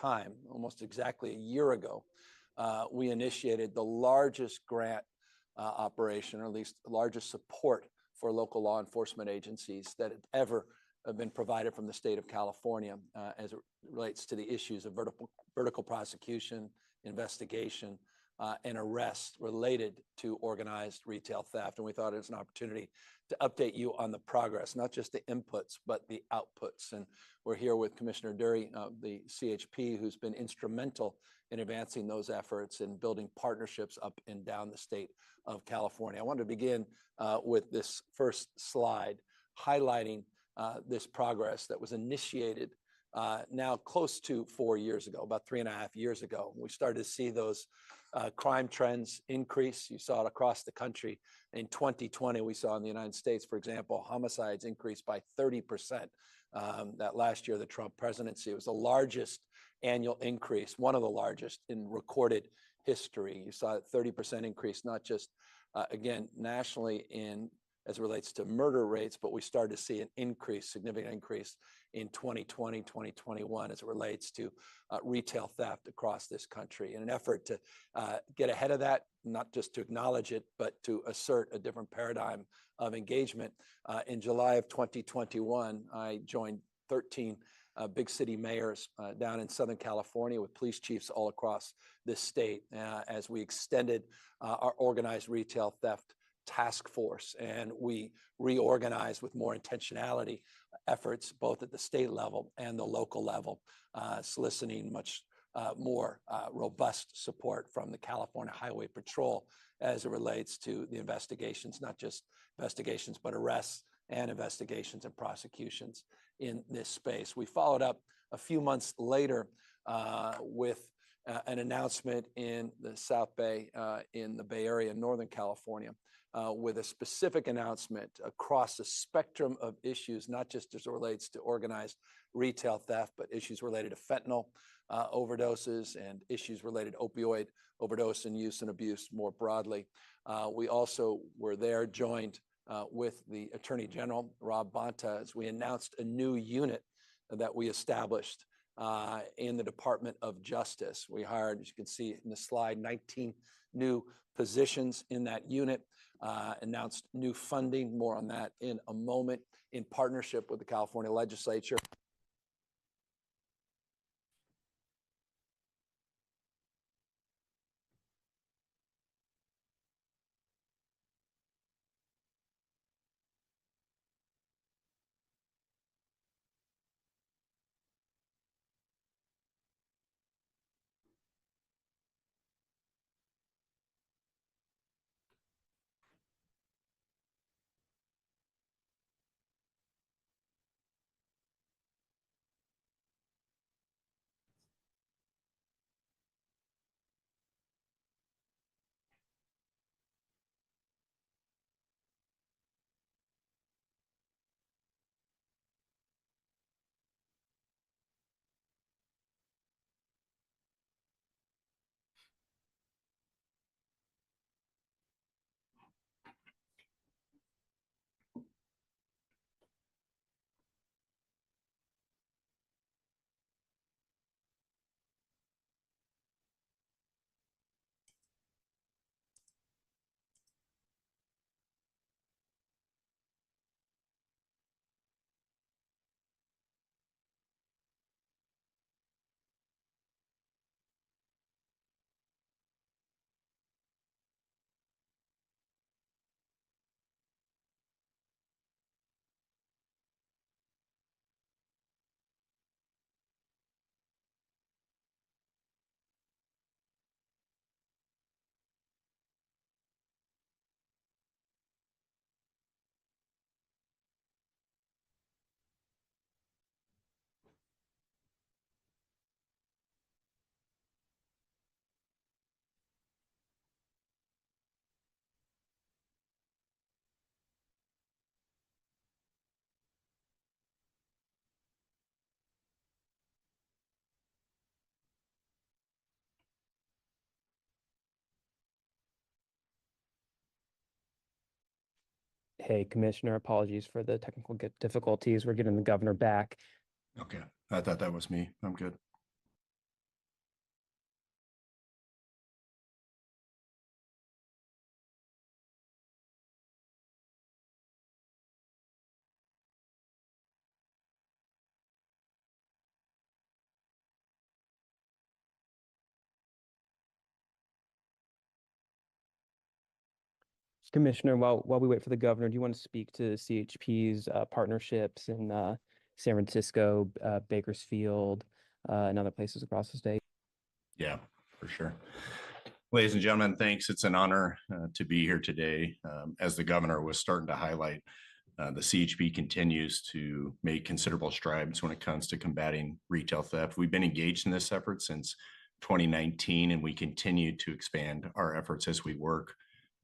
time, almost exactly a year ago, we initiated the largest grant operation, or at least the largest support for local law enforcement agencies that had ever been provided from the state of California as it relates to the issues of vertical prosecution, investigation, and arrest related to organized retail theft. And we thought it was an opportunity to update you on the progress, not just the inputs, but the outputs. And we're here with Commissioner Dury, the CHP, who's been instrumental in advancing those efforts and building partnerships up and down the state of California. I wanted to begin with this first slide, highlighting this progress that was initiated now close to 4 years ago, about 3.5 years ago. We started to see those crime trends increase. You saw it across the country. In 2020, we saw in the United States, for example, homicides increased by 30%. That last year, the Trump presidency, it was the largest annual increase, one of the largest in recorded history. You saw a 30% increase, not just, again, nationally as it relates to murder rates, but we started to see an increase, significant increase in 2020, 2021 as it relates to retail theft across this country. In an effort to get ahead of that, not just to acknowledge it, but to assert a different paradigm of engagement, in July of 2021, I joined 13 big city mayors down in Southern California with police chiefs all across this state as we extended our organized retail theft task force, and we reorganized with more intentionality efforts both at the state level and the local level, soliciting much more robust support from the California Highway Patrol as it relates to the investigations, not just investigations, but arrests and investigations and prosecutions in this space. We followed up a few months later with an announcement in the South Bay, in the Bay Area, Northern California, with a specific announcement across the spectrum of issues, not just as it relates to organized retail theft, but issues related to fentanyl overdoses and issues related to opioid overdose and use and abuse more broadly. We also were there joined with the Attorney General, Rob Bonta, as we announced a new unit that we established in the Department of Justice. We hired, as you can see in the slide, 19 new positions in that unit, announced new funding, more on that in a moment, in partnership with the California legislature. Hey, Commissioner, apologies for the technical difficulties. We're getting the governor back. Okay, I thought that was me. I'm good. Commissioner, while we wait for the governor, do you want to speak to CHP's partnerships in San Francisco, Bakersfield, and other places across the state? Yeah, for sure. Ladies and gentlemen, thanks. It's an honor to be here today. As the governor was starting to highlight, the CHP continues to make considerable strides when it comes to combating retail theft. We've been engaged in this effort since 2019, and we continue to expand our efforts as we work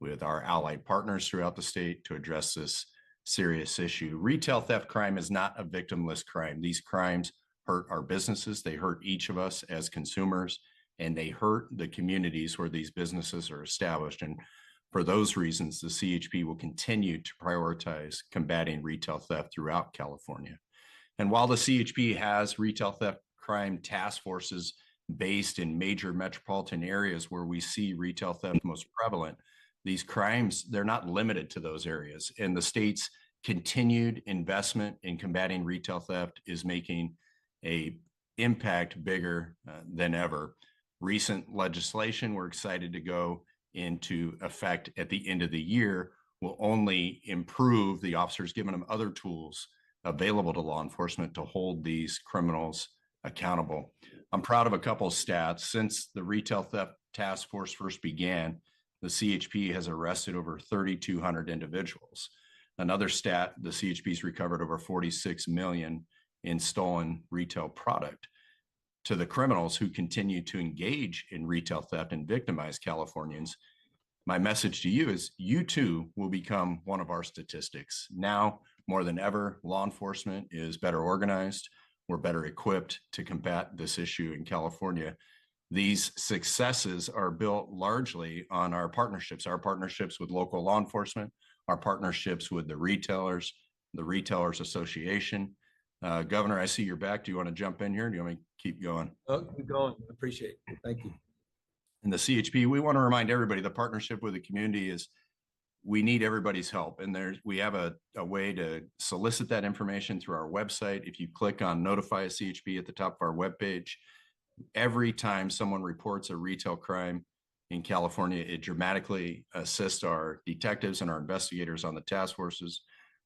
with our allied partners throughout the state to address this serious issue. Retail theft crime is not a victimless crime. These crimes hurt our businesses, they hurt each of us as consumers, and they hurt the communities where these businesses are established. And for those reasons, the CHP will continue to prioritize combating retail theft throughout California. And while the CHP has retail theft crime task forces based in major metropolitan areas where we see retail theft most prevalent, these crimes, they're not limited to those areas. And the state's continued investment in combating retail theft is making an impact bigger than ever. Recent legislation we're excited to go into effect at the end of the year will only improve the officers, giving them other tools available to law enforcement to hold these criminals accountable. I'm proud of a couple of stats. Since the retail theft task force first began, the CHP has arrested over 3,200 individuals. Another stat, the CHP's recovered over 46 million in stolen retail product. To the criminals who continue to engage in retail theft and victimize Californians, my message to you is you too will become one of our statistics. Now, more than ever, law enforcement is better organized. We're better equipped to combat this issue in California. These successes are built largely on our partnerships with local law enforcement, our partnerships with the Retailers Association. Governor, I see you're back. Do you want to jump in here? Or do you want me to keep going? Oh, keep going. Appreciate it. Thank you. In the CHP, we want to remind everybody the partnership with the community is we need everybody's help. And we have a way to solicit that information through our website. If you click on Notify a CHP at the top of our webpage, every time someone reports a retail crime in California, it dramatically assists our detectives and our investigators on the task forces.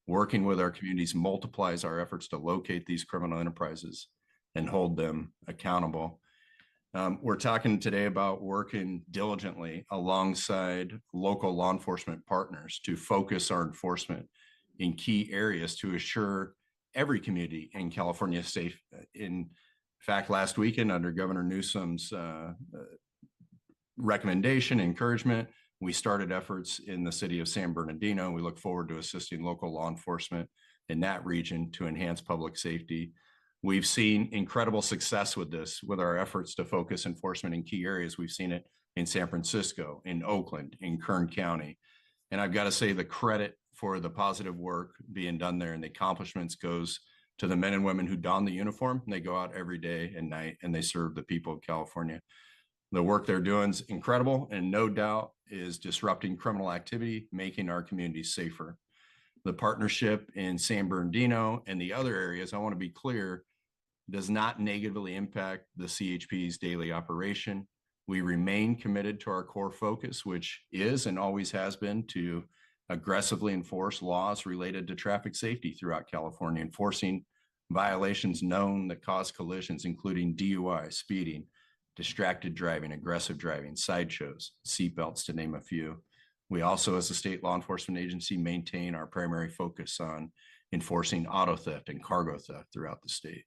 Working with our communities multiplies our efforts to locate these criminal enterprises and hold them accountable. We're talking today about working diligently alongside local law enforcement partners to focus our enforcement in key areas to assure every community in California is safe. In fact, last weekend, under Governor Newsom's recommendation, encouragement, we started efforts in the city of San Bernardino. We look forward to assisting local law enforcement in that region to enhance public safety. We've seen incredible success with this, with our efforts to focus enforcement in key areas. We've seen it in San Francisco, in Oakland, in Kern County. And I've got to say the credit for the positive work being done there and the accomplishments goes to the men and women who don the uniform. And they go out every day and night and they serve the people of California. The work they're doing is incredible and no doubt is disrupting criminal activity, making our communities safer. The partnership in San Bernardino and the other areas, I want to be clear, does not negatively impact the CHP's daily operation. We remain committed to our core focus, which is and always has been to aggressively enforce laws related to traffic safety throughout California, enforcing violations known that cause collisions, including DUI, speeding, distracted driving, aggressive driving, sideshows, seatbelts, to name a few. We also, as a state law enforcement agency, maintain our primary focus on enforcing auto theft and cargo theft throughout the state.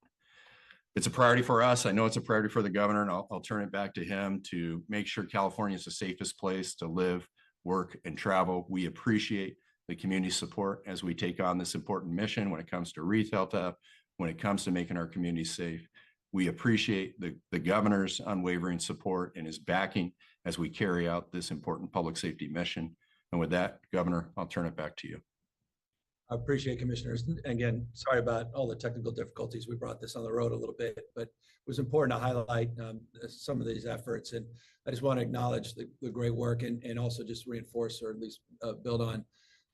It's a priority for us. I know it's a priority for the governor, and I'll turn it back to him to make sure California is the safest place to live, work, and travel. We appreciate the community support as we take on this important mission when it comes to retail theft, when it comes to making our communities safe. We appreciate the governor's unwavering support and his backing as we carry out this important public safety mission. And with that, Governor, I'll turn it back to you. I appreciate commissioners. Again, sorry about all the technical difficulties. We brought this on the road a little bit, but it was important to highlight some of these efforts. And I just want to acknowledge the great work and also just reinforce or at least build on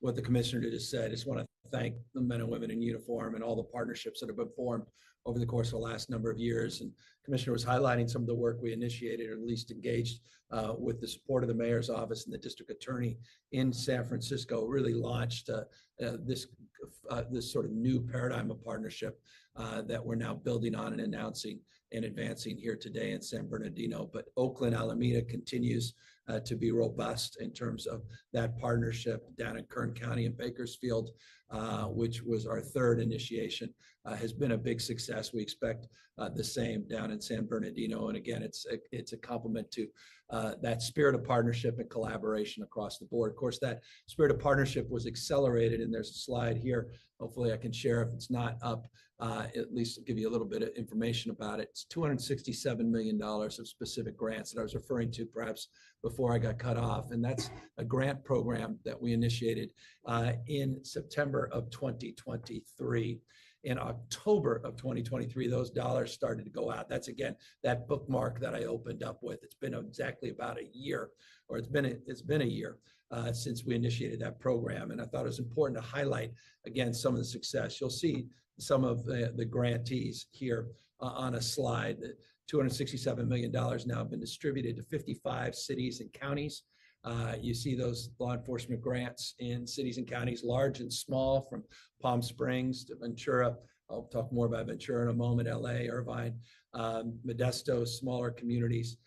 what the commissioner just said. I just want to thank the men and women in uniform and all the partnerships that have been formed over the course of the last number of years. And Commissioner was highlighting some of the work we initiated, or at least engaged with the support of the mayor's office and the district attorney in San Francisco, really launched this sort of new paradigm of partnership that we're now building on and announcing and advancing here today in San Bernardino. But Oakland Alameda continues to be robust in terms of that partnership. Down in Kern County and Bakersfield, which was our third initiation, has been a big success. We expect the same down in San Bernardino. And again, it's a complement to that spirit of partnership and collaboration across the board. Of course, that spirit of partnership was accelerated, and there's a slide here. Hopefully I can share if it's not up, at least give you a little bit of information about it. It's $267 million of specific grants that I was referring to perhaps before I got cut off. And that's a grant program that we initiated in September of 2023. In October of 2023, those dollars started to go out. That's, again, that bookmark that I opened up with. It's been exactly about a year, or it's been a year since we initiated that program. And I thought it was important to highlight, again, some of the success. You'll see some of the grantees here on a slide. $267 million now have been distributed to 55 cities and counties. You see those law enforcement grants in cities and counties, large and small, from Palm Springs to Ventura. I'll talk more about Ventura in a moment, LA, Irvine, Modesto, smaller communities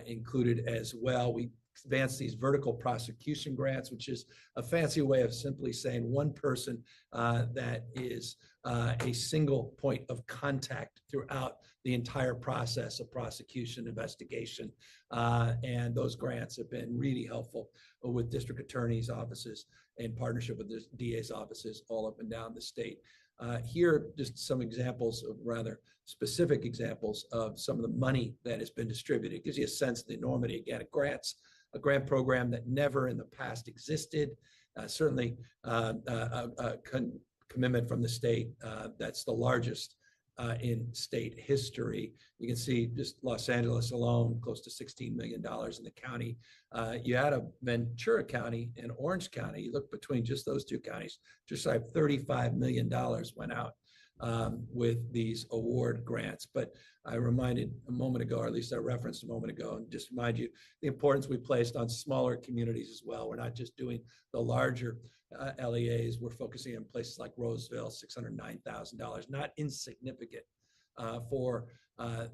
included as well. We advanced these vertical prosecution grants, which is a fancy way of simply saying one person that is a single point of contact throughout the entire process of prosecution, investigation. And those grants have been really helpful with district attorneys' offices in partnership with the DA's offices all up and down the state. Here, just some examples of rather specific examples of some of the money that has been distributed. It gives you a sense of the enormity. Again, a grant program that never in the past existed. Certainly a commitment from the state that's the largest in state history. You can see just Los Angeles alone, close to $16 million in the county. You add a Ventura County and Orange County, you look between just those two counties, just like $35 million went out with these award grants. But I reminded a moment ago, or at least I referenced a moment ago, and just remind you the importance we placed on smaller communities as well. We're not just doing the larger LEAs. We're focusing on places like Roseville, $609,000, not insignificant for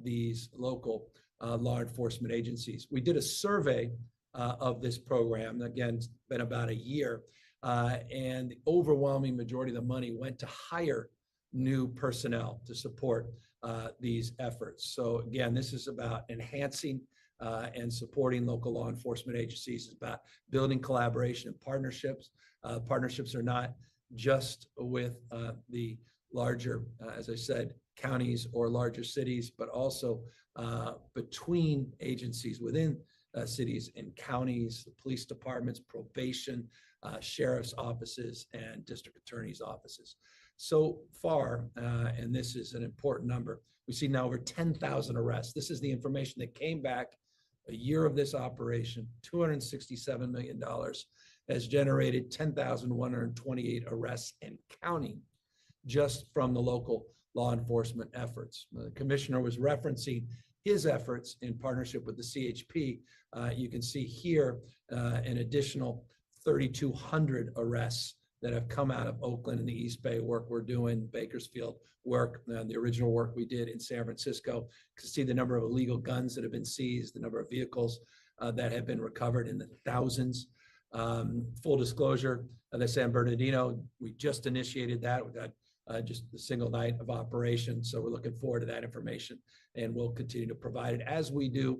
these local law enforcement agencies. We did a survey of this program. Again, it's been about a year, and the overwhelming majority of the money went to hire new personnel to support these efforts. So again, this is about enhancing and supporting local law enforcement agencies. It's about building collaboration and partnerships. Partnerships are not just with the larger, as I said, counties or larger cities, but also between agencies within cities and counties, the police departments, probation, sheriff's offices, and district attorney's offices. So far, and this is an important number, we see now over 10,000 arrests. This is the information that came back a year of this operation. $267 million has generated 10,128 arrests and counting just from the local law enforcement efforts. The commissioner was referencing his efforts in partnership with the CHP. You can see here an additional 3,200 arrests that have come out of Oakland and the East Bay work we're doing, Bakersfield work, the original work we did in San Francisco. You can see the number of illegal guns that have been seized, the number of vehicles that have been recovered in the thousands. Full disclosure, the San Bernardino, we just initiated that. We got just a single night of operation. So we're looking forward to that information, and we'll continue to provide it as we do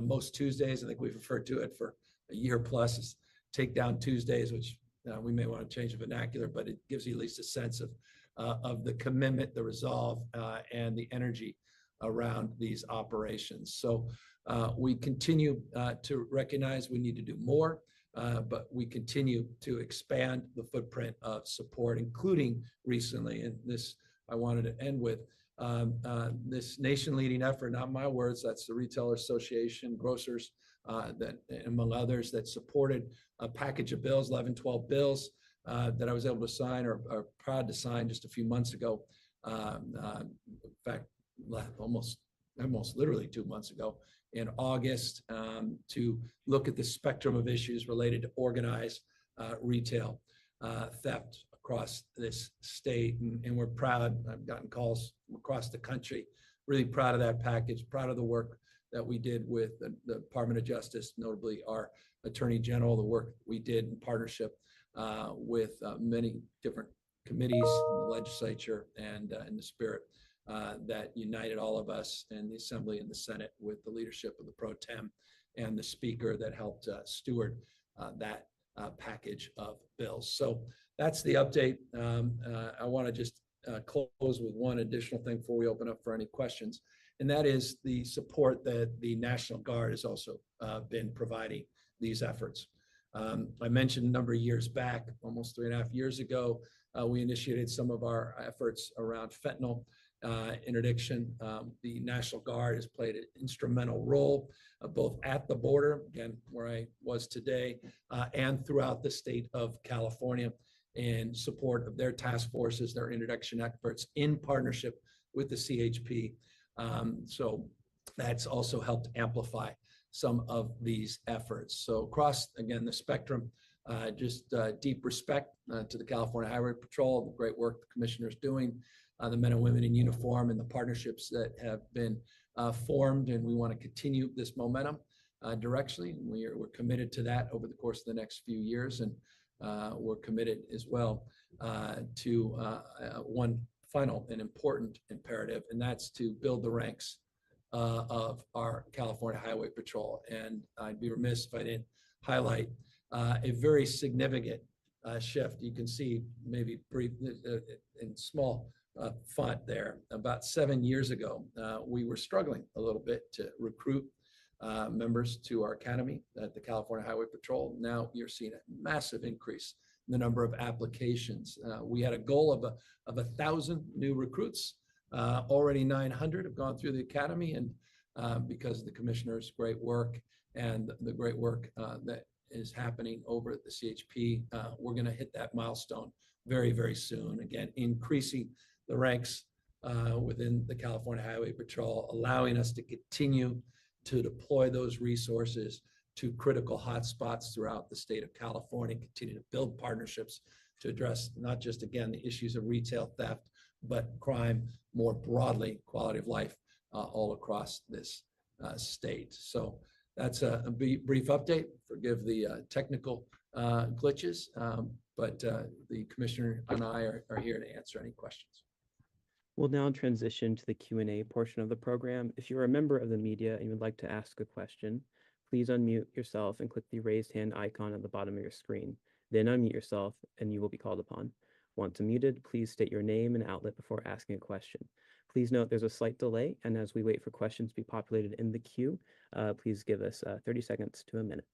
most Tuesdays. I think we've referred to it for a year plus as Takedown Tuesdays, which we may want to change the vernacular, but it gives you at least a sense of the commitment, the resolve, and the energy around these operations. So we continue to recognize we need to do more, but we continue to expand the footprint of support, including recently, and this I wanted to end with, this nation-leading effort, not my words, that's the Retailer Association, grocers, that among others, that supported a package of bills, 11, 12 bills that I was able to sign or proud to sign just a few months ago In fact, almost literally 2 months ago in August, to look at the spectrum of issues related to organized retail theft across this state. And we're proud. I've gotten calls across the country, really proud of that package, proud of the work that we did with the Department of Justice, notably our Attorney General, the work we did in partnership with many different committees in the legislature and in the spirit that united all of us in the Assembly and the Senate with the leadership of the Pro Tem and the Speaker that helped steward that package of bills. So that's the update. I want to just close with one additional thing before we open up for any questions, and that is the support that the National Guard has also been providing these efforts. I mentioned a number of years back, almost 3.5 years ago, we initiated some of our efforts around fentanyl interdiction. The National Guard has played an instrumental role both at the border, again, where I was today, and throughout the state of California in support of their task forces, their interdiction experts in partnership with the CHP. So that's also helped amplify some of these efforts. So across, again, the spectrum, just deep respect to the California Highway Patrol, the great work the commissioner's doing, the men and women in uniform, and the partnerships that have been formed. And we want to continue this momentum directionally. We're committed to that over the course of the next few years. And we're committed as well to one final and important imperative, and that's to build the ranks of our California Highway Patrol. And I'd be remiss if I didn't highlight a very significant shift. You can see maybe brief in small font there. About 7 years ago, we were struggling a little bit to recruit members to our academy at the California Highway Patrol. Now you're seeing a massive increase in the number of applications. We had a goal of 1,000 new recruits. Already 900 have gone through the academy, and because of the commissioner's great work and the great work that is happening over at the CHP, we're going to hit that milestone very, very soon. Again, increasing the ranks within the California Highway Patrol, allowing us to continue to deploy those resources to critical hotspots throughout the state of California, continue to build partnerships to address not just, again, the issues of retail theft, but crime more broadly, quality of life all across this state. So that's a brief update. Forgive the technical glitches, but the commissioner and I are here to answer any questions. We'll now transition to the Q&A portion of the program. If you're a member of the media and you would like to ask a question, please unmute yourself and click the raised hand icon at the bottom of your screen. Then unmute yourself and you will be called upon. Once unmuted, please state your name and outlet before asking a question. Please note there's a slight delay, and as we wait for questions to be populated in the queue, please give us 30 seconds to a minute.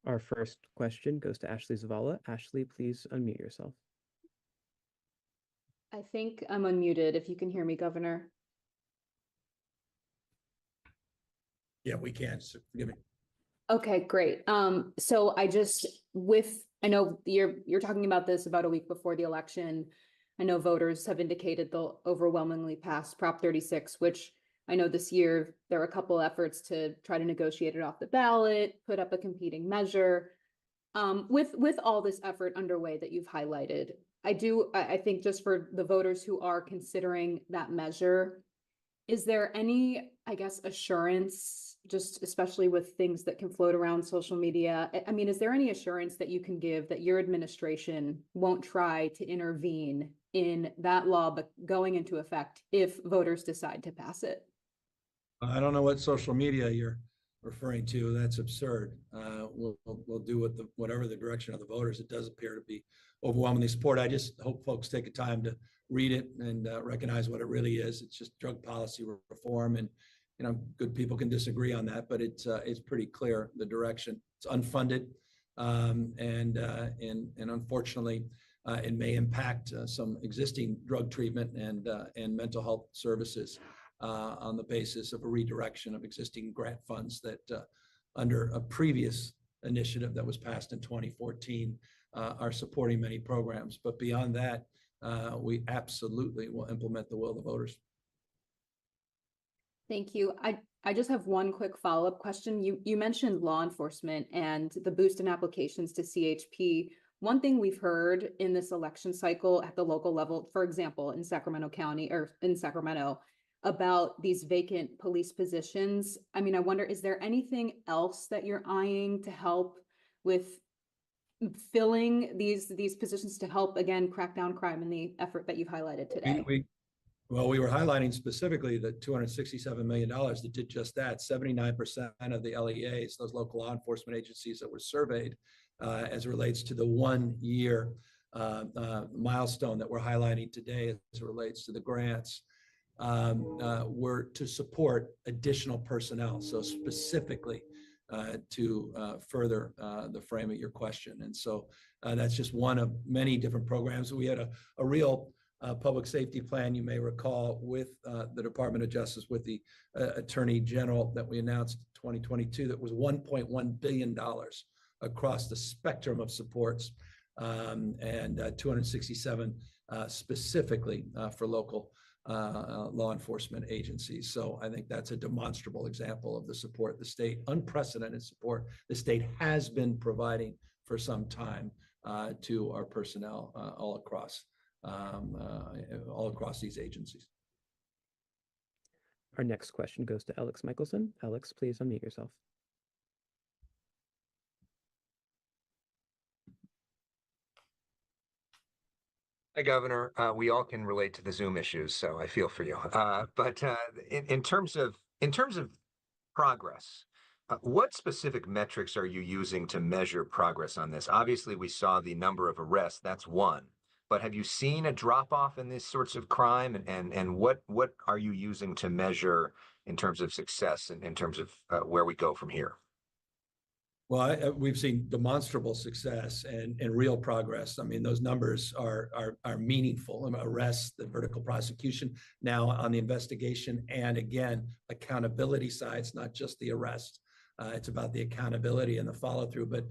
Our first question goes to Ashley Zavala. Ashley, please unmute yourself. I think I'm unmuted. If you can hear me, Governor. Yeah, we can. So forgive me. Okay, great. So I know you're talking about this about a week before the election. I know voters have indicated they'll overwhelmingly pass Prop 36, which I know this year there are a couple efforts to try to negotiate it off the ballot, put up a competing measure. With all this effort underway that you've highlighted, I think just for the voters who are considering that measure, is there any, I guess, assurance, just especially with things that can float around social media? I mean, is there any assurance that you can give that your administration won't try to intervene in that law but going into effect if voters decide to pass it? I don't know what social media you're referring to. That's absurd. We'll do whatever the direction of the voters. It does appear to be overwhelmingly support. I just hope folks take the time to read it and recognize what it really is. It's just drug policy reform, and good people can disagree on that, but it's pretty clear the direction. It's unfunded, and unfortunately, it may impact some existing drug treatment and mental health services on the basis of a redirection of existing grant funds that under a previous initiative that was passed in 2014 are supporting many programs. But beyond that, we absolutely will implement the will of the voters. Thank you. I just have one quick follow-up question. You mentioned law enforcement and the boost in applications to CHP. One thing we've heard in this election cycle at the local level, for example, in Sacramento County or in Sacramento, about these vacant police positions. I mean, I wonder, is there anything else that you're eyeing to help with filling these positions to help, again, crack down crime in the effort that you've highlighted today? We were highlighting specifically the $267 million that did just that. 79% of the LEAs, those local law enforcement agencies that were surveyed as it relates to the 1 year milestone that we're highlighting today as it relates to the grants, were to support additional personnel. So specifically to further the frame of your question. And so that's just one of many different programs. We had a real public safety plan, you may recall, with the Department of Justice, with the Attorney General that we announced 2022, that was $1.1 billion across the spectrum of supports, and 267 specifically for local law enforcement agencies. So I think that's a demonstrable example of the support the state, unprecedented support the state has been providing for some time to our personnel all across these agencies. Our next question goes to Alex Michelson. Alex, please unmute yourself. Hi, Governor. We all can relate to the Zoom issues, so I feel for you. But in terms of progress, what specific metrics are you using to measure progress on this? Obviously, we saw the number of arrests. That's one. But have you seen a drop off in these sorts of crime? And what are you using to measure in terms of success and in terms of where we go from here? Well, we've seen demonstrable success and real progress. I mean, those numbers are meaningful. Arrests, the vertical prosecution now on the investigation, and again, accountability side. It's not just the arrest. It's about the accountability and the follow through. But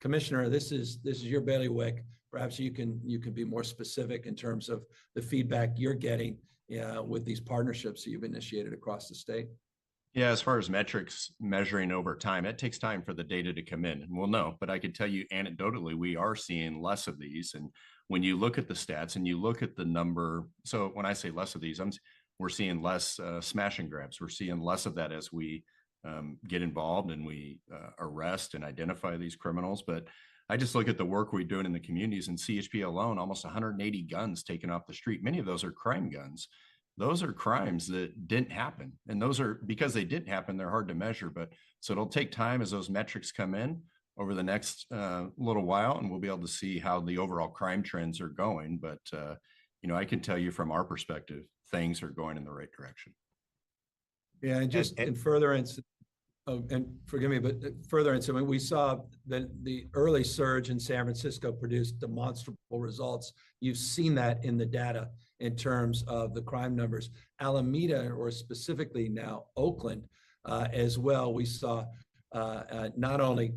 Commissioner, this is your bailiwick. Perhaps you can be more specific in terms of the feedback you're getting with these partnerships that you've initiated across the state. Yeah, as far as metrics measuring over time, it takes time for the data to come in, and we'll know. But I can tell you anecdotally, we are seeing less of these. And when you look at the stats and you look at the number, so when I say less of these, we're seeing less smash and grabs. We're seeing less of that as we get involved and we arrest and identify these criminals. But I just look at the work we're doing in the communities. In CHP alone, almost 180 guns taken off the street. Many of those are crime guns. Those are crimes that didn't happen. And those are, because they didn't happen, they're hard to measure. But so it'll take time as those metrics come in over the next little while, and we'll be able to see how the overall crime trends are going. But, I can tell you from our perspective, things are going in the right direction. Yeah, and just in furtherance, and forgive me, but furtherance, I mean, we saw that the early surge in San Francisco produced demonstrable results. You've seen that in the data in terms of the crime numbers. Alameda, or specifically now Oakland, as well, we saw not only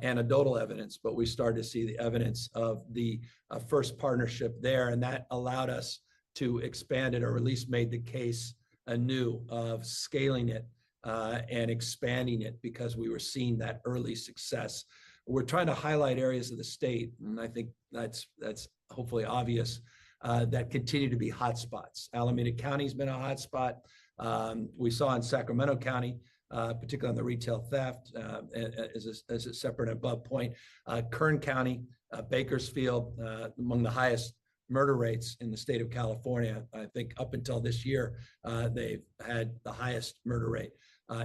anecdotal evidence, but we started to see the evidence of the first partnership there, and that allowed us to expand it, or at least made the case anew of scaling it and expanding it, because we were seeing that early success. We're trying to highlight areas of the state, and I think that's hopefully obvious, that continue to be hotspots. Alameda County has been a hotspot. We saw in Sacramento County, particularly on the retail theft, as a separate and above point. Kern County, Bakersfield, among the highest murder rates in the state of California. I think up until this year, they've had the highest murder rate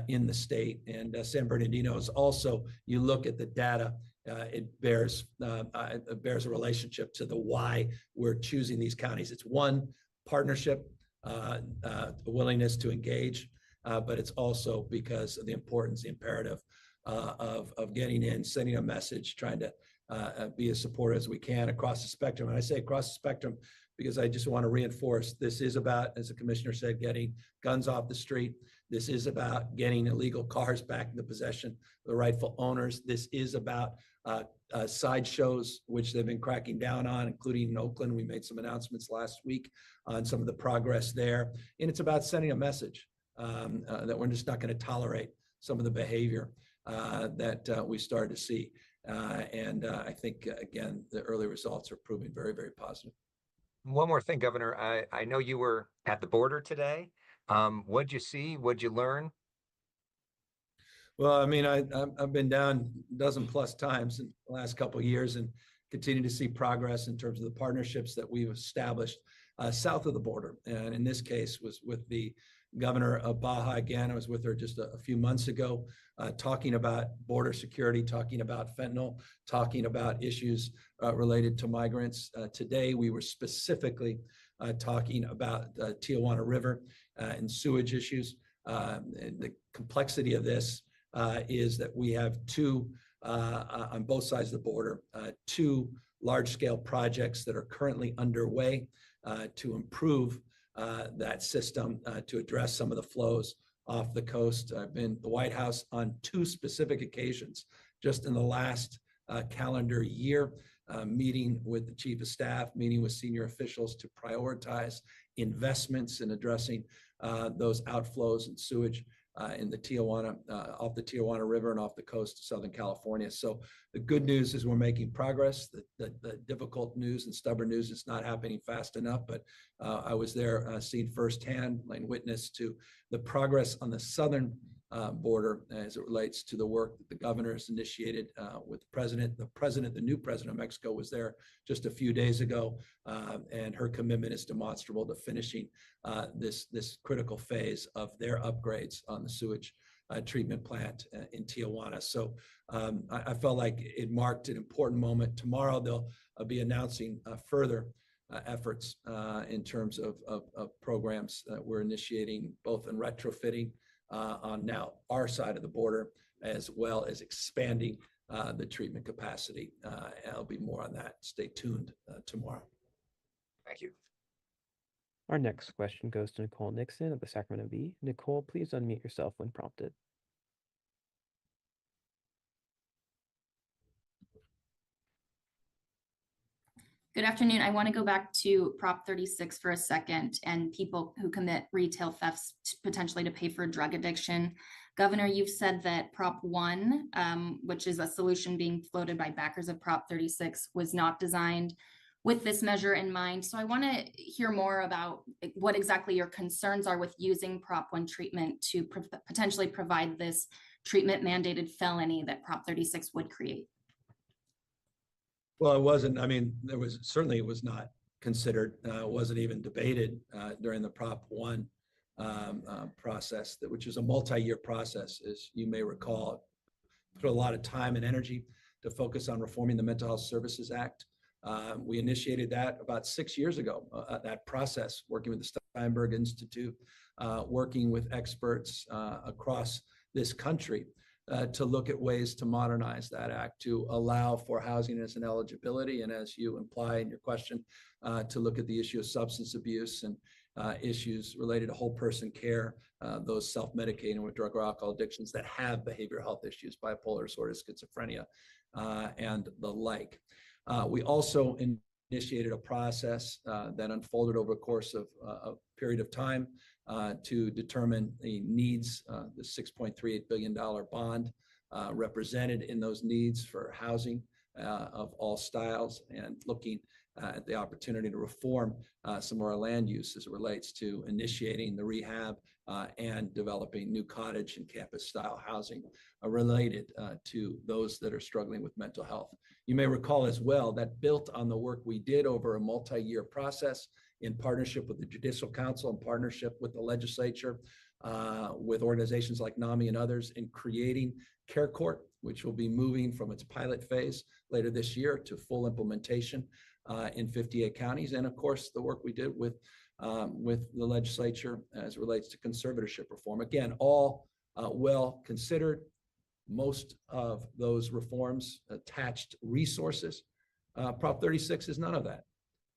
in the state. And San Bernardino is also, you look at the data, it bears a relationship to the why we're choosing these counties. It's one, partnership, the willingness to engage, but it's also because of the importance, the imperative of getting in, sending a message, trying to be as supportive as we can across the spectrum. And I say across the spectrum because I just want to reinforce this is about, as the commissioner said, getting guns off the street. This is about getting illegal cars back into possession of the rightful owners. This is about sideshows, which they've been cracking down on, including in Oakland. We made some announcements last week on some of the progress there. And it's about sending a message that we're just not going to tolerate some of the behavior that we started to see. I think, again, the early results are proving very, very positive. One more thing, Governor. I know you were at the border today. What'd you see? What'd you learn? Well, I mean, I've been down a dozen plus times in the last couple of years and continue to see progress in terms of the partnerships that we've established south of the border. And in this case was with the governor of Baja again. I was with her just a few months ago, talking about border security, talking about fentanyl, talking about issues related to migrants. Today, we were specifically talking about the Tijuana River and sewage issues. And the complexity of this is that we have two, on both sides of the border, two large-scale projects that are currently underway to improve that system to address some of the flows off the coast. I've been at the White House on two specific occasions just in the last calendar year, meeting with the chief of staff, meeting with senior officials to prioritize investments in addressing those outflows and sewage in the Tijuana, off the Tijuana River and off the coast of Southern California. So the good news is we're making progress. The difficult news and stubborn news is not happening fast enough, but I was there seeing firsthand, laying witness to the progress on the southern border as it relates to the work that the governor has initiated with the president. The new president of Mexico was there just a few days ago, and her commitment is demonstrable to finishing this critical phase of their upgrades on the sewage treatment plant in Tijuana. So I felt like it marked an important moment. Tomorrow they'll be announcing further efforts in terms of programs that we're initiating, both in retrofitting on now our side of the border, as well as expanding the treatment capacity. There'll be more on that. Stay tuned tomorrow. Thank you. Our next question goes to Nicole Nixon of the Sacramento Bee. Nicole, please unmute yourself when prompted. Good afternoon. I want to go back to Prop 36 for a second and people who commit retail thefts potentially to pay for drug addiction. Governor, you've said that Prop 1, which is a solution being floated by backers of Prop 36, was not designed with this measure in mind. So I want to hear more about what exactly your concerns are with using Prop 1 treatment to potentially provide this treatment mandated felony that Prop 36 would create. Well, it wasn't. I mean, it was not considered. It wasn't even debated during the Prop 1 process, which is a multi-year process, as you may recall. Put a lot of time and energy to focus on reforming the Mental Health Services Act. We initiated that about 6 years ago, that process, working with the Steinberg Institute, working with experts across this country to look at ways to modernize that act, to allow for housing as an eligibility, and as you imply in your question, to look at the issue of substance abuse and issues related to whole person care, those self-medicating with drug or alcohol addictions that have behavioral health issues, bipolar disorder, schizophrenia, and the like. We also initiated a process that unfolded over the course of a period of time to determine the needs, the $6.38 billion bond represented in those needs for housing of all styles, and looking at the opportunity to reform some of our land use as it relates to initiating the rehab and developing new cottage and campus style housing related to those that are struggling with mental health. You may recall as well that built on the work we did over a multi-year process in partnership with the Judicial Council, in partnership with the legislature, with organizations like NAMI and others, in creating Care Court, which will be moving from its pilot phase later this year to full implementation in 58 counties. And of course, the work we did with the legislature as it relates to conservatorship reform. Again, all well considered. Most of those reforms attached resources. Prop 36 is none of that.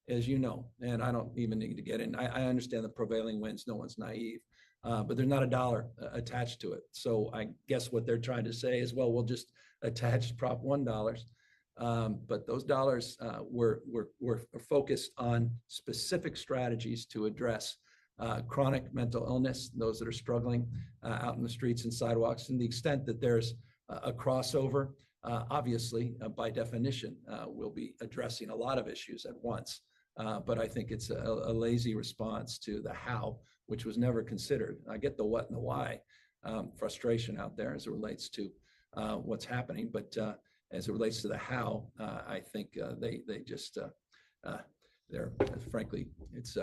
as you know, and I don't even need to get in. I understand the prevailing winds. No one's naive, but there's not a dollar attached to it. So I guess what they're trying to say is, well, we'll just attach Prop 1 dollars. But those dollars were focused on specific strategies to address chronic mental illness, those that are struggling out in the streets and sidewalks, and the extent that there's a crossover. Obviously, by definition, we'll be addressing a lot of issues at once. But I think it's a lazy response to the how, which was never considered. I get the what and the why frustration out there as it relates to what's happening, but as it relates to the how, I think they just they're frankly it's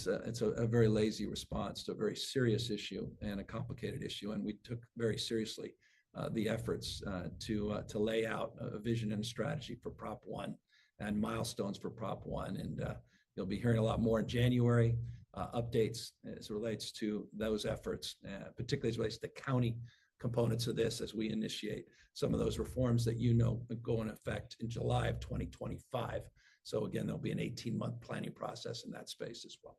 a very lazy response to a very serious issue and a complicated issue, and we took very seriously the efforts to lay out a vision and a strategy for Prop 1 and milestones for Prop 1. And you'll be hearing a lot more in January, updates as it relates to those efforts, particularly as it relates to the county components of this as we initiate some of those reforms that go in effect in July of 2025. So again, there'll be an 18-month planning process in that space as well.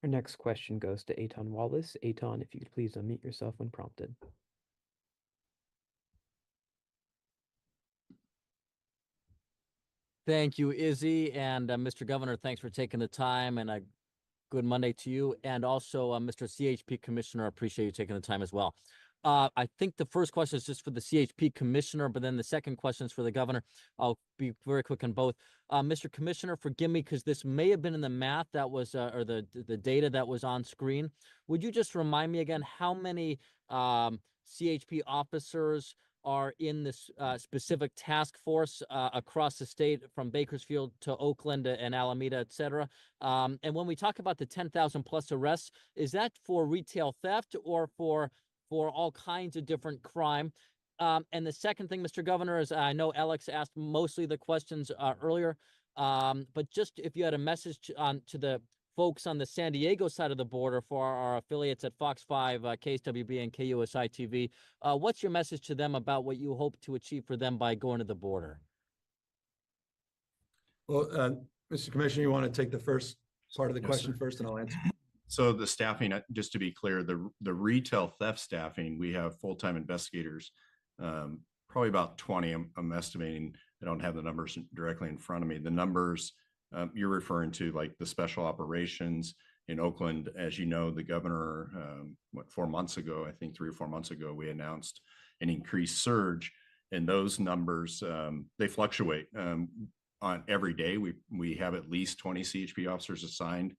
Our next question goes to Eitan Wallace. Eitan, if you could please unmute yourself when prompted. Thank you, Izzy, and Mr. Governor, thanks for taking the time, and a good Monday to you. And also, Mr. CHP Commissioner, I appreciate you taking the time as well. I think the first question is just for the CHP Commissioner, but then the second question is for the Governor. I'll be very quick on both. Mr. Commissioner, forgive me, because this may have been in the math that was, or the data that was on screen. Would you just remind me again how many CHP officers are in this specific task force across the state, from Bakersfield to Oakland and Alameda, et cetera? And when we talk about the 10,000 plus arrests, is that for retail theft or for all kinds of different crime? And the second thing, Mr. Governor, is I know Alex asked mostly the questions earlier, but just if you had a message to the folks on the San Diego side of the border for our affiliates at Fox 5, KSWB, and KUSI TV, what's your message to them about what you hope to achieve for them by going to the border? Well, Mr. Commissioner, you want to take the first part of the Yes, question sir. first, and I'll answer. So the staffing, just to be clear, the retail theft staffing, we have full-time investigators, probably about 20. I'm estimating. I don't have the numbers directly in front of me. The numbers you're referring to, like the special operations in Oakland, as you know, the governor, 4 months ago, I think 3 or 4 months ago, we announced an increased surge, and those numbers, they fluctuate on every day. We have at least 20 CHP officers assigned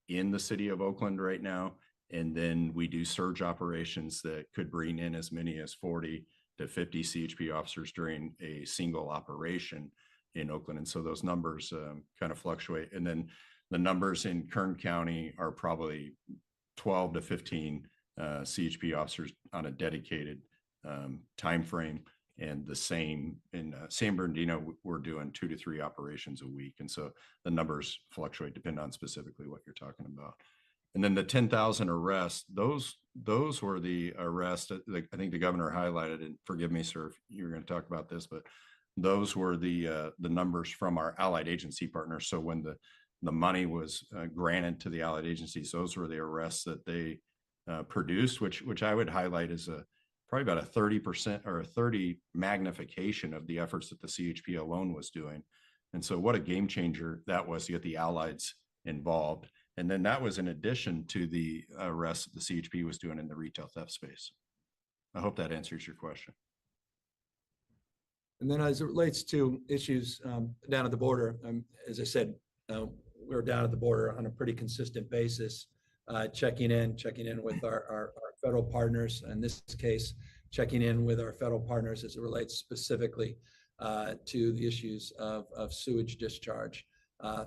in the city of Oakland right now. And then we do surge operations that could bring in as many as 40 to 50 CHP officers during a single operation in Oakland. And so those numbers kind of fluctuate. And then the numbers in Kern County are probably 12 to 15 CHP officers on a dedicated time frame. And the same in San Bernardino, we're doing 2 to 3 operations a week. And so the numbers fluctuate depending on specifically what you're talking about. And then the 10,000 arrests, those were the arrests that I think the governor highlighted, and forgive me, sir, if you're going to talk about this, but those were the numbers from our allied agency partners. So when the money was granted to the allied agencies, those were the arrests that they produced, which I would highlight as probably about a 30% or a 30 magnification of the efforts that the CHP alone was doing. And so what a game changer that was to get the allies involved. And then that was in addition to the arrests that the CHP was doing in the retail theft space. I hope that answers your question. And then as it relates to issues down at the border, as I said, we're down at the border on a pretty consistent basis, checking in with our federal partners. In this case, checking in with our federal partners as it relates specifically to the issues of sewage discharge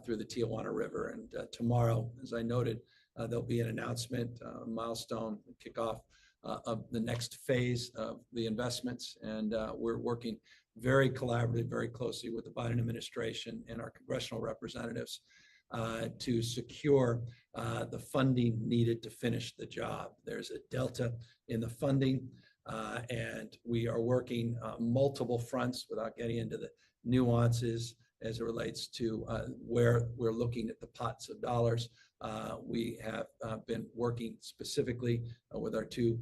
through the Tijuana River. And tomorrow, as I noted, there'll be an announcement, milestone, kickoff of the next phase of the investments. And we're working very collaboratively, very closely with the Biden administration and our congressional representatives to secure the funding needed to finish the job. There's a delta in the funding And we are working multiple fronts without getting into the nuances as it relates to where we're looking at the pots of dollars. We have been working specifically with our two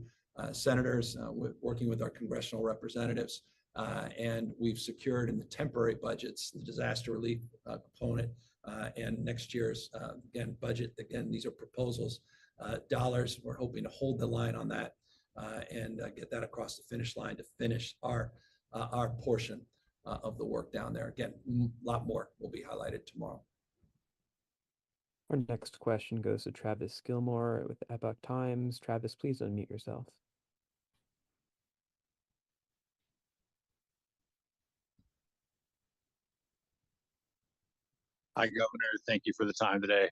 senators, working with our congressional representatives, and we've secured in the temporary budgets the disaster relief component and next year's again budget. Again, these are proposals, dollars. We're hoping to hold the line on that and get that across the finish line to finish our portion of the work down there. Again, a lot more will be highlighted tomorrow. Our next question goes to Travis Gilmore with Epoch Times. Travis, please unmute yourself. Hi, Governor. Thank you for the time today.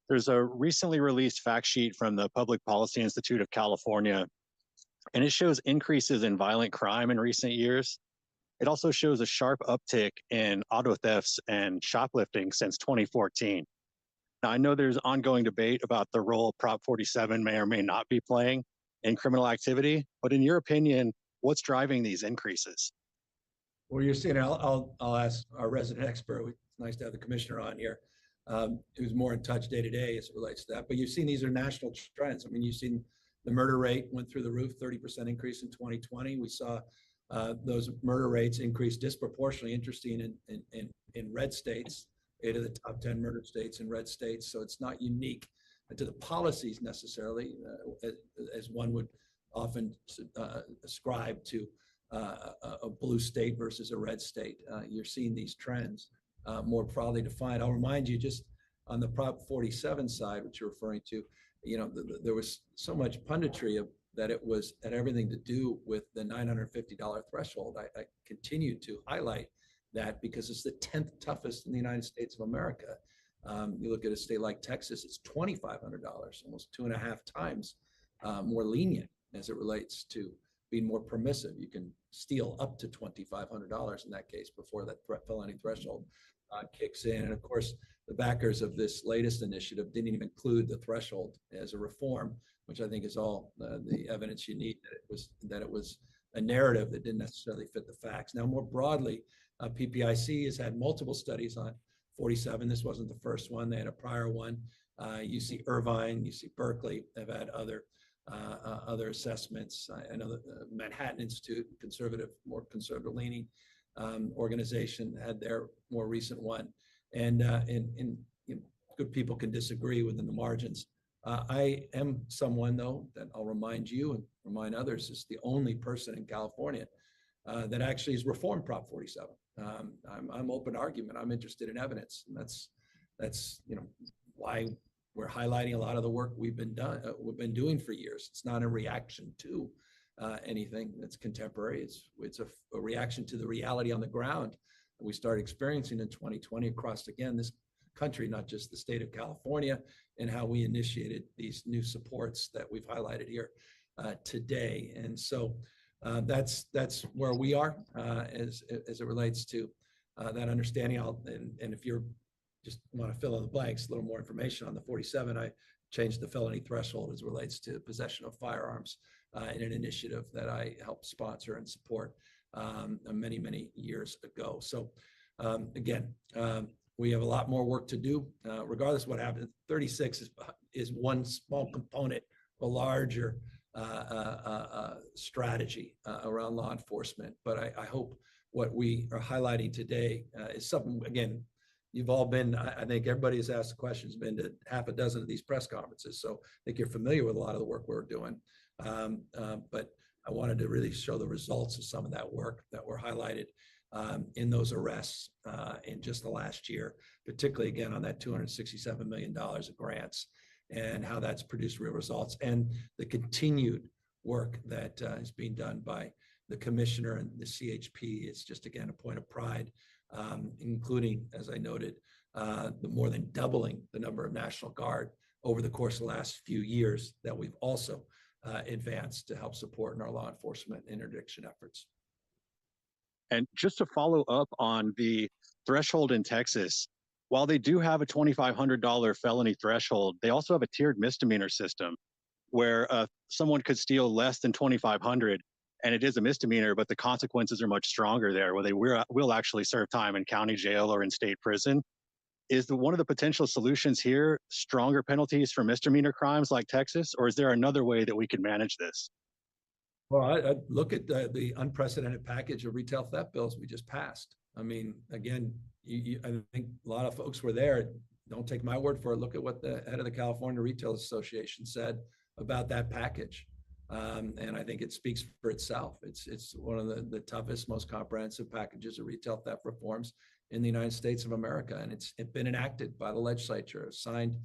There's a recently released fact sheet from the Public Policy Institute of California, and it shows increases in violent crime in recent years. It also shows a sharp uptick in auto thefts and shoplifting since 2014. Now, I know there's ongoing debate about the role Prop 47 may or may not be playing in criminal activity, but in your opinion, what's driving these increases? Well, you're seeing, I'll ask our resident expert. It's nice to have the commissioner on here, who's more in touch day to day as it relates to that. But you've seen these are national trends. I mean, you've seen the murder rate went through the roof, 30% increase in 2020. We saw those murder rates increase disproportionately, interesting in red states, 8 of the top 10 murder states in red states. So it's not unique to the policies necessarily, as one would often ascribe to a blue state versus a red state. You're seeing these trends more broadly defined. I'll remind you, just on the Prop 47 side, which you're referring to, you know, there was so much punditry that it had everything to do with the $950 threshold. I continue to highlight that because it's the 10th toughest in the United States of America. You look at a state like Texas, it's $2,500, almost 2.5 times more lenient as it relates to being more permissive. You can steal up to $2,500 in that case before that felony threshold kicks in. And of course, the backers of this latest initiative didn't even include the threshold as a reform, which I think is all the evidence you need that it was a narrative that didn't necessarily fit the facts. Now, more broadly, PPIC has had multiple studies on 47. This wasn't the first one. They had a prior one. UC Irvine, UC Berkeley have had other assessments. I know the Manhattan Institute, more conservative leaning organization, had their more recent one. And you know, good people can disagree within the margins. I am someone, though, that I'll remind you and remind others, is the only person in California that actually has reformed Prop 47. I'm open argument. I'm interested in evidence, and that's you know why we're highlighting a lot of the work we've been doing for years. It's not a reaction to anything that's contemporary. It's a reaction to the reality on the ground that we started experiencing in 2020 across, again, this country, not just the state of California, and how we initiated these new supports that we've highlighted here today. And so that's where we are as it relates to that understanding. And if you're just want to fill in the blanks, a little more information on the 47, I changed the felony threshold as it relates to possession of firearms in an initiative that I helped sponsor and support many, many years ago. So again, we have a lot more work to do. Regardless of what happens, 36 is one small component of a larger strategy around law enforcement. But I hope what we are highlighting today is something, again, you've all been, I think everybody has asked questions, been to half a dozen of these press conferences. So I think you're familiar with a lot of the work we're doing. But I wanted to really show the results of some of that work that were highlighted in those arrests in just the last year, particularly again on that $267 million of grants and how that's produced real results, and the continued work that is being done by the commissioner and the CHP. It's just, again, a point of pride, including, as I noted, the more than doubling the number of National Guard over the course of the last few years that we've also advanced to help support in our law enforcement interdiction efforts. And just to follow up on the threshold in Texas, while they do have a $2,500 felony threshold, they also have a tiered misdemeanor system where someone could steal less than $2,500 and it is a misdemeanor, but the consequences are much stronger there, where they will actually serve time in county jail or in state prison. Is one of the potential solutions here stronger penalties for misdemeanor crimes like Texas, or is there another way that we could manage this? Well, I look at the unprecedented package of retail theft bills we just passed. I mean, again, I think a lot of folks were there. Don't take my word for it. Look at what the head of the California Retail Association said about that package. And I think it speaks for itself. It's one of the toughest, most comprehensive packages of retail theft reforms in the United States of America. And it's been enacted by the legislature, signed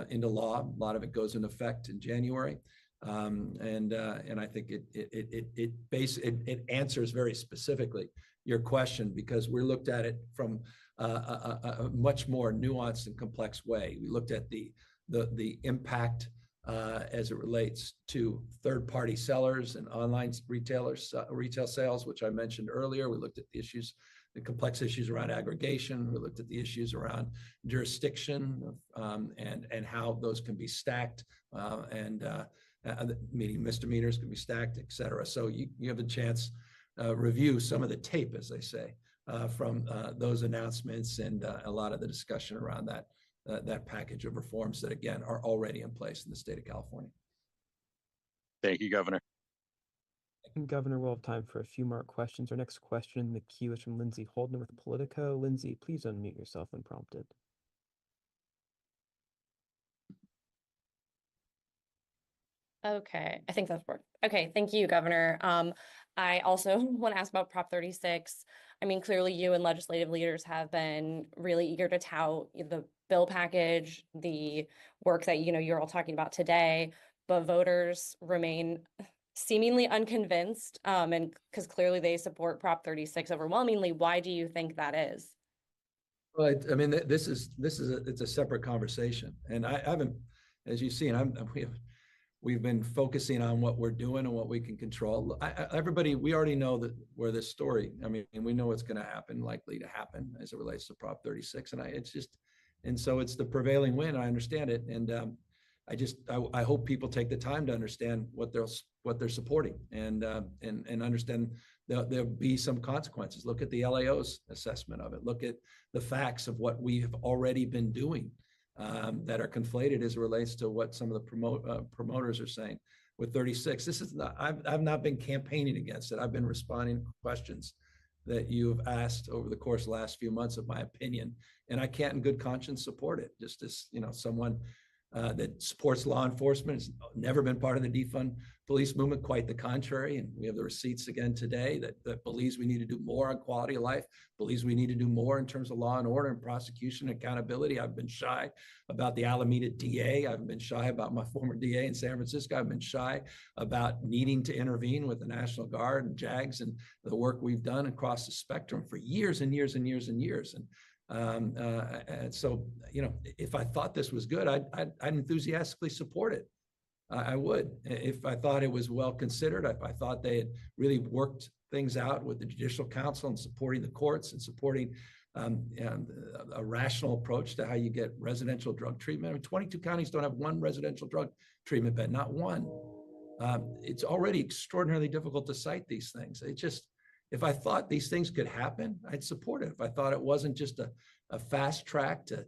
into law. A lot of it goes into effect in January. And I think it answers very specifically your question, because we looked at it from a much more nuanced and complex way. We looked at the impact as it relates to third-party sellers and online retailers, retail sales, which I mentioned earlier. We looked at the issues, the complex issues around aggregation. We looked at the issues around jurisdiction and how those can be stacked, meaning misdemeanors can be stacked, et cetera. So you have a chance review some of the tape, as they say, from those announcements and a lot of the discussion around that package of reforms that, again, are already in place in the state of California. Thank you, Governor. And Governor, we'll have time for a few more questions. Our next question in the queue is from Lindsay Holdner with Politico. Lindsay, please unmute yourself when prompted. Okay, I think that's worked. Okay, thank you, Governor. I also want to ask about Prop 36. I mean, clearly you and legislative leaders have been really eager to tout the bill package, the work that, you're all talking about today, but voters remain seemingly unconvinced, and because clearly they support Prop 36 overwhelmingly. Why do you think that is? Well, I mean, it's a separate conversation, and I haven't, as you've seen, we've been focusing on what we're doing and what we can control. Everybody, we already know that where this story, I mean, we know what's going to happen, likely to happen as it relates to Prop 36. And so it's the prevailing wind. I understand it. And I hope people take the time to understand what they're supporting and understand there'll be some consequences. Look at the LAO's assessment of it. Look at the facts of what we have already been doing. That are conflated as it relates to what some of the promoters are saying with 36. This is not, I've not been campaigning against it. I've been responding to questions that you've asked over the course of the last few months of my opinion, and I can't in good conscience support it. Just as, someone that supports law enforcement, has never been part of the defund police movement, quite the contrary. And we have the receipts again today that believes we need to do more on quality of life, believes we need to do more in terms of law and order and prosecution accountability. I've been shy about the Alameda DA. I've been shy about my former DA in San Francisco. I've been shy about needing to intervene with the National Guard and JAGs and the work we've done across the spectrum for years and years and years and years. And so, if I thought this was good, I'd enthusiastically support it. I would, if I thought it was well considered, if I thought they had really worked things out with the Judicial Council and supporting the courts and supporting a rational approach to how you get residential drug treatment. I mean, 22 counties don't have one residential drug treatment bed, not one. It's already extraordinarily difficult to cite these things. If I thought these things could happen, I'd support it. If I thought it wasn't just a fast track to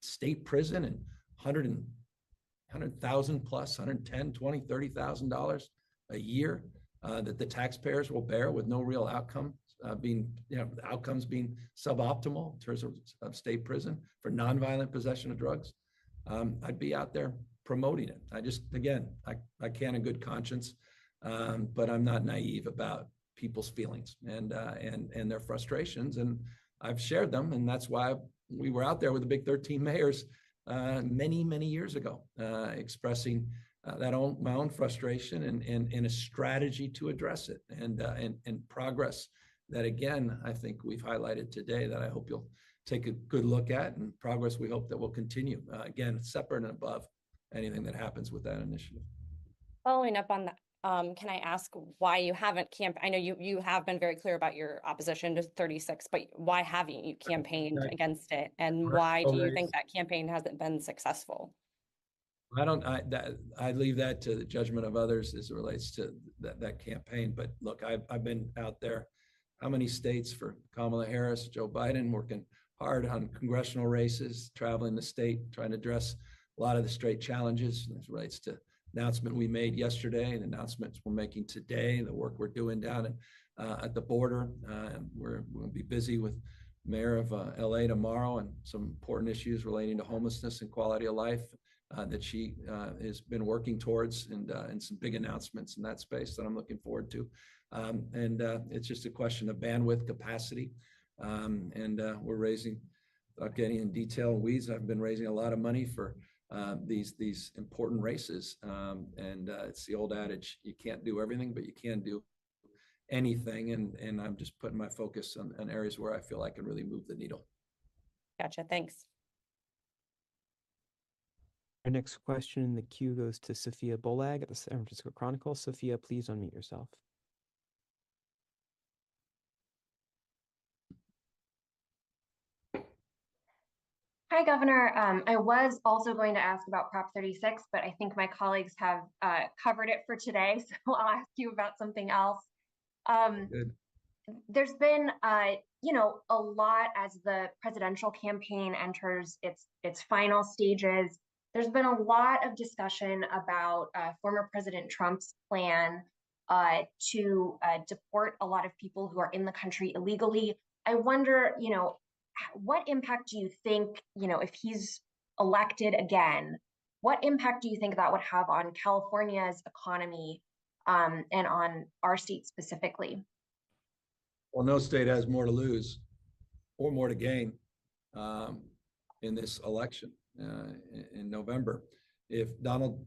state prison and $100,000 plus, $110,000, $20,000, $30,000 a year that the taxpayers will bear with no real outcome outcomes being suboptimal in terms of state prison for nonviolent possession of drugs, I'd be out there promoting it. I can't in good conscience, but I'm not naive about people's feelings and their frustrations, and I've shared them, and that's why we were out there with the big 13 mayors many years ago, expressing my own frustration and a strategy to address it, and progress that, again, I think we've highlighted today that I hope you'll take a good look at, and progress we hope that will continue. Again, separate and above anything that happens with that initiative. Following up on that, can I ask why you haven't I know you have been very clear about your opposition to 36, but why haven't you campaigned against it? And why do you think that campaign hasn't been successful? I leave that to the judgment of others as it relates to that campaign. But look, I've been out there. How many states for Kamala Harris, Joe Biden, working hard on congressional races, traveling the state, trying to address a lot of the state challenges as it relates to announcement we made yesterday and announcements we're making today, the work we're doing down at the border. We're going to be busy with Mayor of LA tomorrow and some important issues relating to homelessness and quality of life that she has been working towards, and some big announcements in that space that I'm looking forward to. It's just a question of bandwidth capacity. We're raising, without getting in detail and weeds, I've been raising a lot of money for these important races. It's the old adage, you can't do everything, but you can do anything. And I'm just putting my focus on areas where I feel I can really move the needle. Gotcha. Thanks. Our next question in the queue goes to Sophia Bolag at the San Francisco Chronicle. Sophia, please unmute yourself. Hi, Governor. I was also going to ask about Prop 36, but I think my colleagues have covered it for today, so I'll ask you about something else. Good. There's been, a lot as the presidential campaign enters its final stages. There's been a lot of discussion about former President Trump's plan to deport a lot of people who are in the country illegally. I wonder, what impact do you think, if he's elected again, what impact do you think that would have on California's economy and on our state specifically? Well, no state has more to lose or more to gain in this election in November. If Donald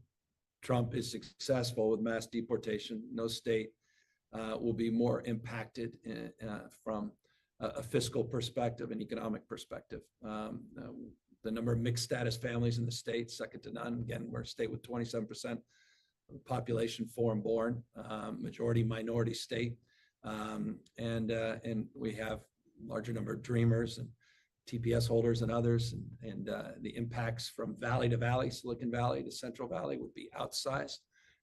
Trump is successful with mass deportation, no state will be more impacted from a fiscal perspective, an economic perspective. The number of mixed status families in the state, second to none. Again, we're a state with 27% of the population foreign born, majority minority state. And we have larger number of dreamers and TPS holders and others, and the impacts from valley to valley, Silicon Valley to Central Valley would be outsized.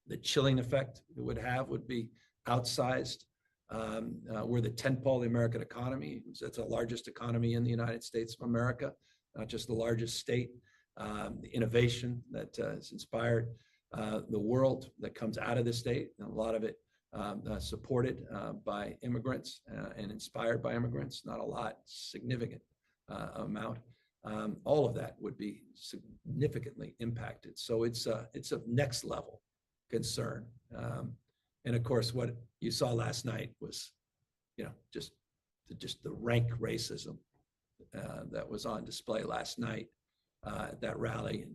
The chilling effect it would have would be outsized. We're the tentpole of the American economy. It's the largest economy in the United States of America, not just the largest state. The innovation that has inspired the world that comes out of the state, and a lot of it supported by immigrants and inspired by immigrants, not a lot, significant amount. All of that would be significantly impacted. So it's a next level concern. And of course, what you saw last night was, just the rank racism that was on display last night at that rally, and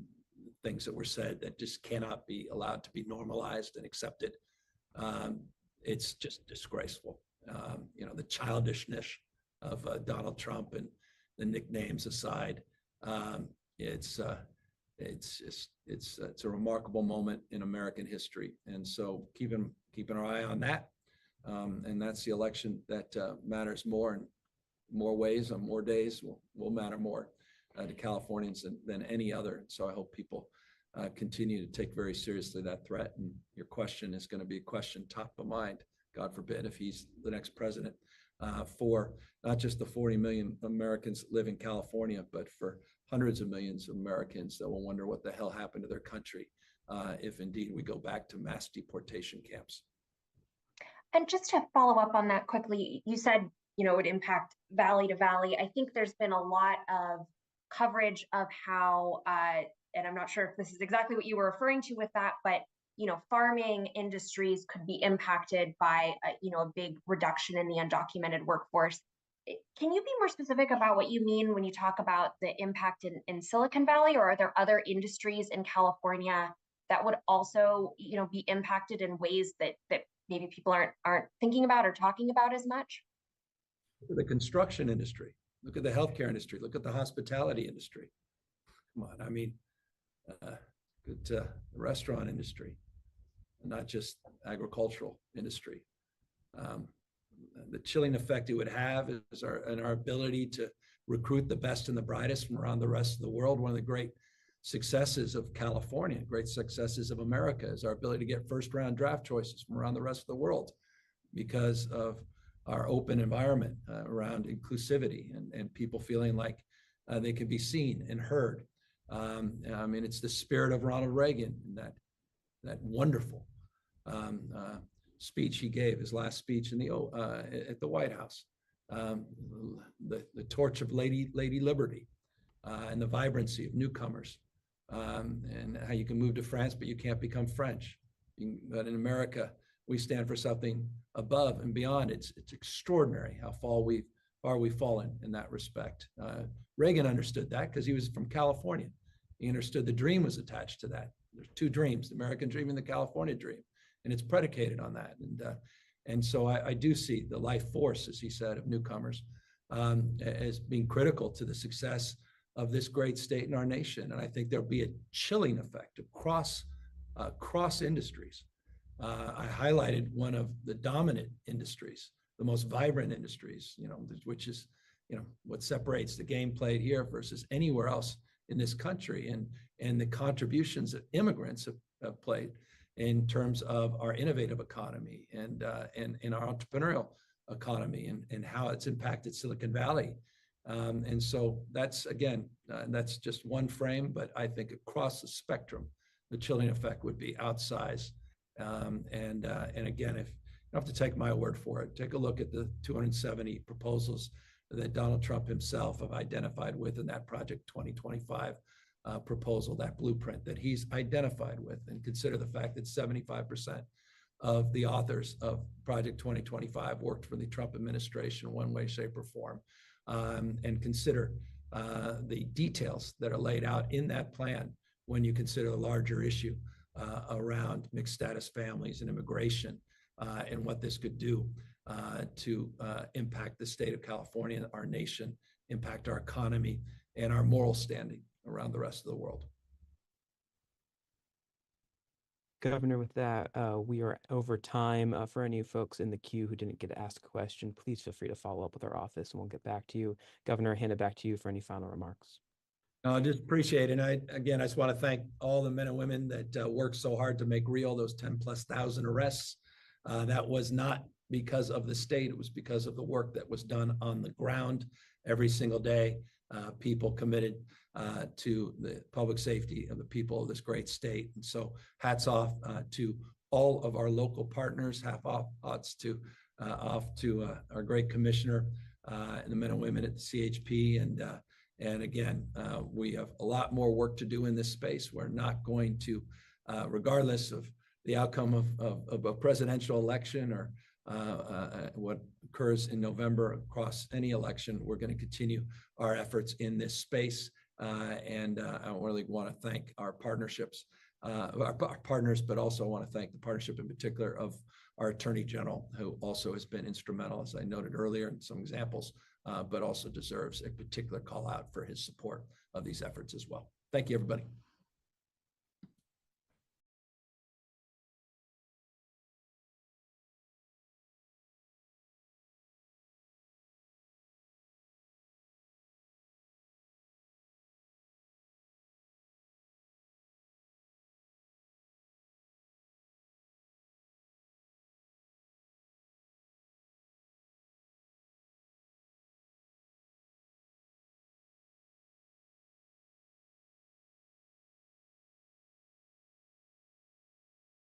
things that were said that just cannot be allowed to be normalized and accepted. It's just disgraceful. The childishness of Donald Trump and the nicknames aside, it's a remarkable moment in American history. And so keeping our eye on that. And that's the election that matters more in more ways on more days will matter more to Californians than any other. So I hope people continue to take very seriously that threat. And your question is going to be a question top of mind, God forbid, if he's the next president, for not just the 40 million Americans that live in California, but for hundreds of millions of Americans that will wonder what the hell happened to their country if indeed we go back to mass deportation camps. And just to follow up on that quickly, you said, it would impact valley to valley. I think there's been a lot of coverage of how, and I'm not sure if this is exactly what you were referring to with that, but farming industries could be impacted by a big reduction in the undocumented workforce. Can you be more specific about what you mean when you talk about the impact in Silicon Valley, or are there other industries in California that would also be impacted in ways that maybe people aren't thinking about or talking about as much? The construction industry, look at the healthcare industry, look at the hospitality industry. Come on, I mean, the restaurant industry, not just agricultural industry. The chilling effect it would have is our ability to recruit the best and the brightest from around the rest of the world. One of the great successes of California, great successes of America, is our ability to get first round draft choices from around the rest of the world because of our open environment around inclusivity and people feeling like they can be seen and heard. I mean, it's the spirit of Ronald Reagan and that wonderful speech he gave, his last speech in at the White House, the torch of Lady Liberty, and the vibrancy of newcomers, and how you can move to France, but you can't become French. But in America, we stand for something above and beyond. It's extraordinary how far we've fallen in that respect. Reagan understood that because he was from California. He understood the dream was attached to that. There's two dreams, the American dream and the California dream, and it's predicated on that. And so I do see the life force, as he said, of newcomers as being critical to the success of this great state in our nation. And I think there'll be a chilling effect across industries. I highlighted one of the dominant industries, the most vibrant industries, which is, what separates the game played here versus anywhere else in this country, and the contributions that immigrants have played in terms of our innovative economy and our entrepreneurial economy and how it's impacted Silicon Valley. And so that's, again, that's just one frame, but I think across the spectrum, the chilling effect would be outsized. And again, if you don't have to take my word for it, take a look at the 270 proposals that Donald Trump himself have identified with in that Project 2025 proposal, that blueprint that he's identified with, and consider the fact that 75% of the authors of Project 2025 worked for the Trump administration one way, shape, or form, and consider the details that are laid out in that plan when you consider the larger issue around mixed status families and immigration, and what this could do to impact the state of California, our nation, impact our economy, and our moral standing around the rest of the world. Governor, with that, we are over time. For any folks in the queue who didn't get to ask a question, please feel free to follow up with our office and we'll get back to you. Governor, I hand it back to you for any final remarks. I just appreciate it. And I just want to thank all the men and women that worked so hard to make real those 10,000+ arrests. That was not because of the state. It was because of the work that was done on the ground every single day. People committed to the public safety of the people of this great state. And so hats off to all of our local partners, hats off to our great commissioner and the men and women at the CHP. And again, we have a lot more work to do in this space. We're not going to, regardless of the outcome of a presidential election or what occurs in November across any election, we're going to continue our efforts in this space. And I really want to thank our partnerships, our partners, but also want to thank the partnership in particular of our Attorney General, who also has been instrumental, as I noted earlier in some examples, but also deserves a particular call out for his support of these efforts as well. Thank you, everybody.